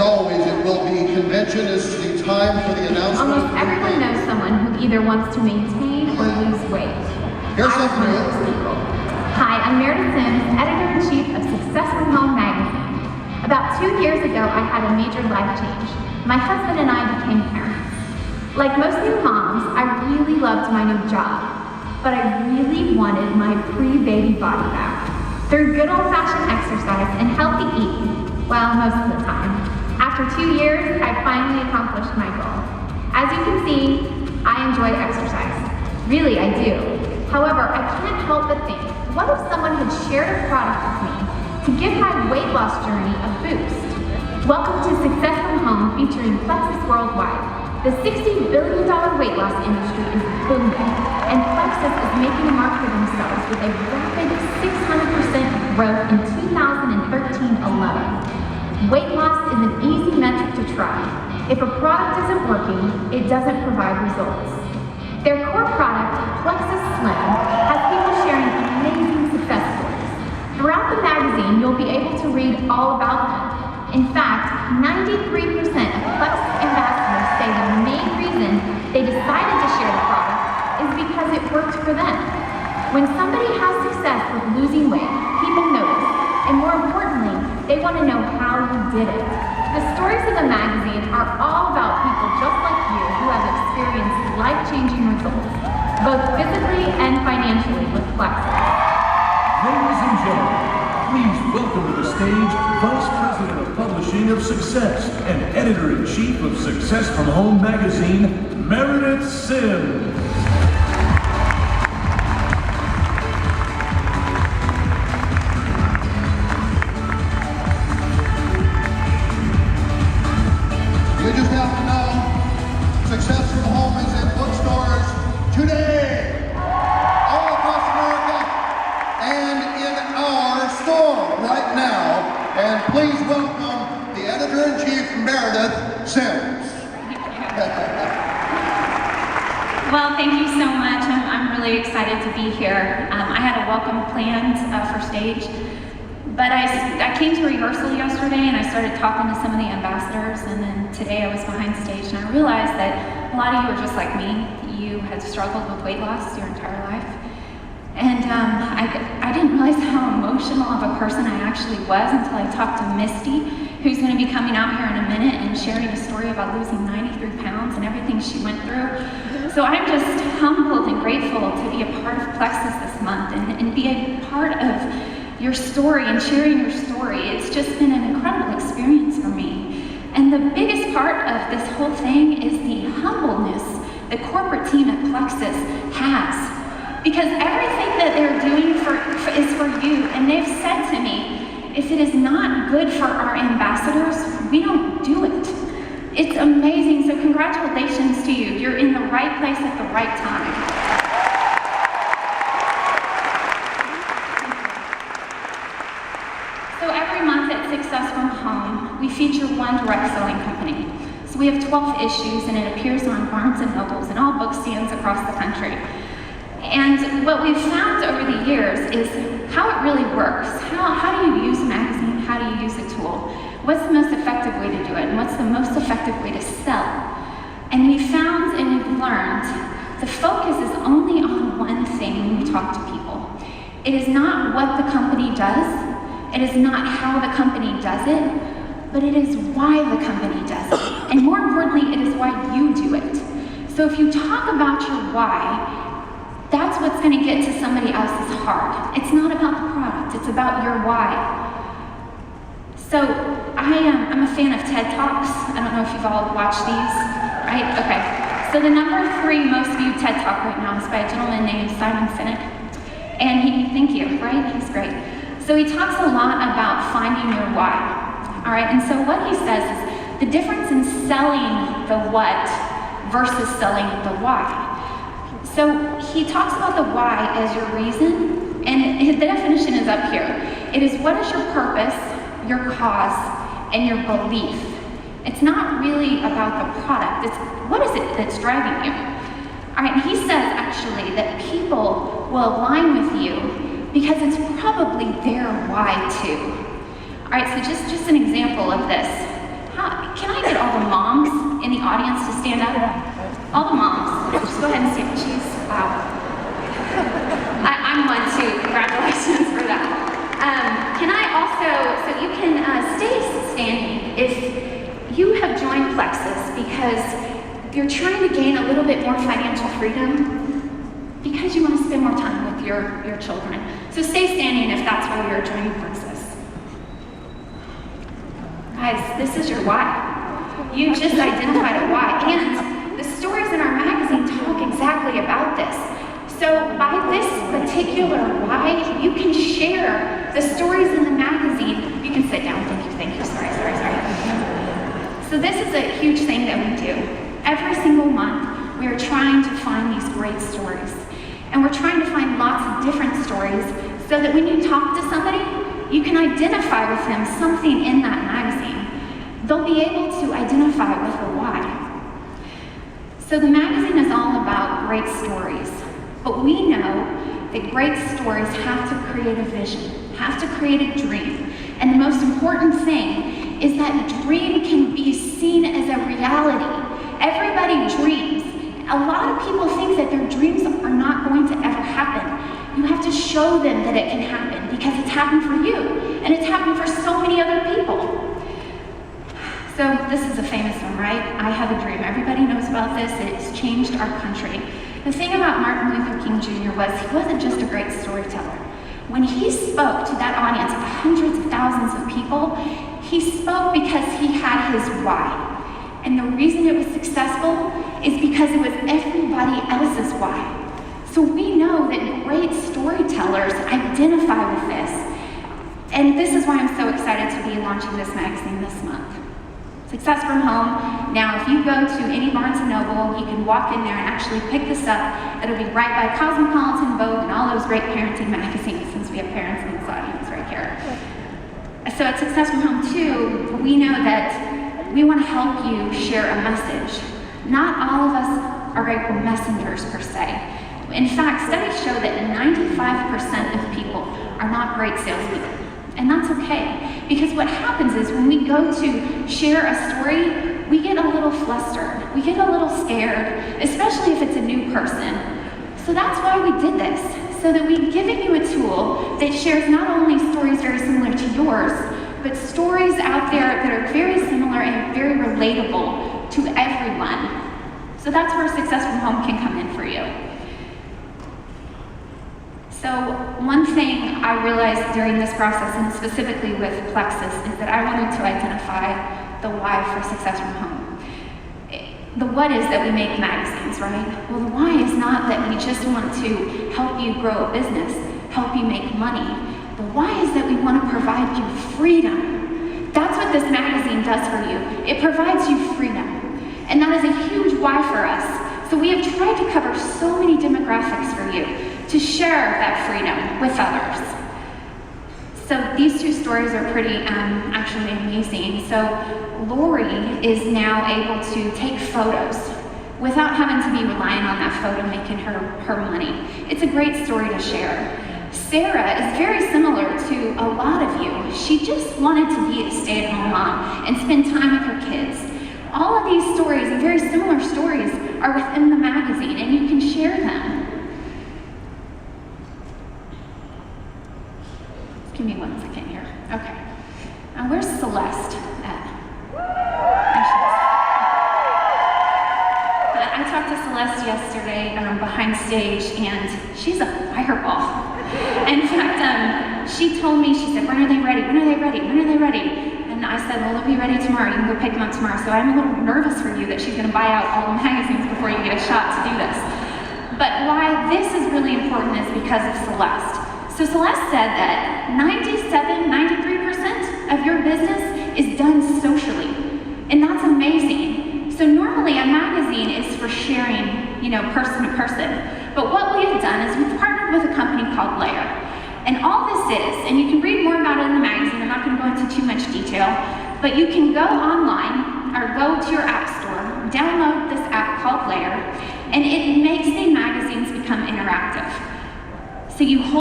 And always it will be convention. This is the time for the announcement. Almost everyone knows someone who either wants to maintain or lose weight. Here's something new. Hi, I'm Meredith Sims, Editor-in-Chief of Success from Home magazine. About 2 years ago, I had a major life change. My husband and I became parents. Like most new moms, I really loved my new job, but I really wanted my pre-baby body back. Through good old-fashioned exercise and healthy eating, well, most of the time. After 2 years, I finally accomplished my goal. As you can see, I enjoy exercise. Really, I do. However, I can't help but think, what if someone had shared a product with me to give my weight loss journey a boost? Welcome to Success from Home, featuring Plexus Worldwide. The $60 billion weight loss industry is booming, and Plexus is making a mark for themselves with a rapid 600% growth in 2013 alone. Weight loss is an easy metric to track. If a product isn't working, it doesn't provide results. Their core product, Plexus Slim, has people sharing amazing success stories. Throughout the magazine, you'll be able to read all about them. In fact, 93% of Plexus ambassadors say the main reason they decided to share the product is because it worked for them. When somebody has success with losing weight, people notice, and more importantly, they want to know how you did it. The stories in the magazine are all about people just like you who have experienced life-changing results, both physically and financially with Plexus. Ladies and gentlemen, please welcome to the stage Vice President of Publishing of Success and Editor-in-Chief of Success from Home magazine, Meredith Sims. You just have to know, Success from Home is in bookstores today, all across America, and in our store right now. And please welcome the Editor-in-Chief, Meredith Sims. Well, thank you so much. I'm really excited to be here. I had a welcome planned for stage, but I came to rehearsal yesterday and I started talking to some of the ambassadors, and then today I was behind stage and I realized that a lot of you are just like me. You had struggled with weight loss your entire life. And I didn't realize how emotional of a person I actually was until I talked to Misty, who's going to be coming out here in a minute and sharing a story about losing 93 pounds and everything she went through. So I'm just humbled and grateful to be a part of Plexus this month and be a part of your story and sharing your story. It's just been an incredible experience for me. And the biggest part of this whole thing is the humbleness the corporate team at Plexus has. Because everything that they're doing is for you. And they've said to me, if it is not good for our ambassadors, we don't do it. It's amazing. So congratulations to you. You're in the right place at the right time. So every month at Success from Home, we feature one direct selling company. So we have 12 issues, and it appears on Barnes & Nobles and all bookstands across the country. And what we've found over the years is how it really works. How do you use a magazine? How do you use a tool? What's the most effective way to do it? And what's the most effective way to sell? And we found and we've learned the focus is only on one thing when we talk to people. It is not what the company does. It is not how the company does it, but it is why the company does it. And more importantly, it is why you do it. So if you talk about your why, that's what's going to get to somebody else's heart. It's not about the product, it's about your why. So I'm a fan of TED Talks. I don't know if you've all watched these, right? Okay. So the number 3 most viewed TED Talk right now is by a gentleman named Simon Sinek. And thank you, right? He's great. So he talks a lot about finding your why. All right, and so what he says is the difference in selling the what versus selling the why. So he talks about the why as your reason, and the definition is up here. It is what is your purpose, your cause, and your belief. It's not really about the product, it's what is it that's driving you. All right, and he says actually that people will align with you because it's probably their why too. All right, so just an example of this. Can I get all the moms in the audience to stand up? All the moms. Just go ahead and stand. Jeez, wow. I'm one too. Congratulations for that. Can I also, so you can stay standing if you have joined Plexus because you're trying to gain a little bit more financial freedom because you want to spend more time with your children. So stay standing if that's why you're joining Plexus. Guys, this is your why. You just identified a why. And the stories in our magazine talk exactly about this. So by this particular why, you can share the stories in the magazine. You can sit down. Thank you. Sorry. So this is a huge thing that we do. Every single month, we are trying to find these great stories. And we're trying to find lots of different stories so that when you talk to somebody, you can identify with them something in that magazine. They'll be able to identify with the why. So the magazine is all about great stories. But we know that great stories have to create a vision, have to create a dream. And the most important thing is that dream can be seen as a reality. Everybody dreams. A lot of people think that their dreams are not going to ever happen. You have to show them that it can happen because it's happened for you and it's happened for so many other people. So this is a famous one, right? I have a dream. Everybody knows about this. It's changed our country. The thing about Martin Luther King Jr. was he wasn't just a great storyteller. When he spoke to that audience of hundreds of thousands of people, he spoke because he had his why. And the reason it was successful is because it was everybody else's why. So we know that great storytellers identify with this. And this is why I'm so excited to be launching this magazine this month. Success from Home. Now, if you go to any Barnes & Noble, you can walk in there and actually pick this up. It'll be right by Cosmopolitan, Vogue, and all those great parenting magazines, since we have parents in this audience right here. So at Success from Home, too, we know that we want to help you share a message. Not all of us are great messengers, per se. In fact, studies show that 95% of people are not great salespeople. And that's okay, because what happens is when we go to share a story, we get a little flustered, we get a little scared, especially if it's a new person. So that's why we did this, so that we've given you a tool that shares not only stories very similar to yours, but stories out there that are very similar and very relatable to everyone. So that's where Success from Home can come in for you. So one thing I realized during this process, and specifically with Plexus, is that I wanted to identify the why for Success from Home. The what is that we make magazines, right? Well, the why is not that we just want to help you grow a business, help you make money. The why is that we want to provide you freedom. That's what this magazine does for you. It provides you freedom. And that is a huge why for us. So we have tried to cover so many demographics for you, to share that freedom with others. So these two stories are pretty actually amazing. So Lori is now able to take photos without having to be relying on that photo making her money. It's a great story to share. Sarah is very similar to a lot of you. She just wanted to be a stay-at-home mom and spend time with her kids. All of these stories, and very similar stories, are within the magazine, and you can share them. Give me 1 second here. Okay. Now, where's Celeste at? I talked to Celeste yesterday behind stage, and she's a fireball. In fact, she told me, she said, when are they ready? When are they ready? When are they ready? And I said, well, they'll be ready tomorrow. You can go pick them up tomorrow. So I'm a little nervous for you that she's going to buy out all the magazines before you get a shot to do this. But why this is really important is because of Celeste. So Celeste said that 93% of your business is done socially, and that's amazing. So normally a magazine is for sharing, person to person. But what we have done is we've partnered with a company called Layer. And all this is, and you can read more about it in the magazine, I'm not going to go into too much detail, but you can go online or go to your app store, download this app called Layer, and it makes the magazines become interactive. So you hold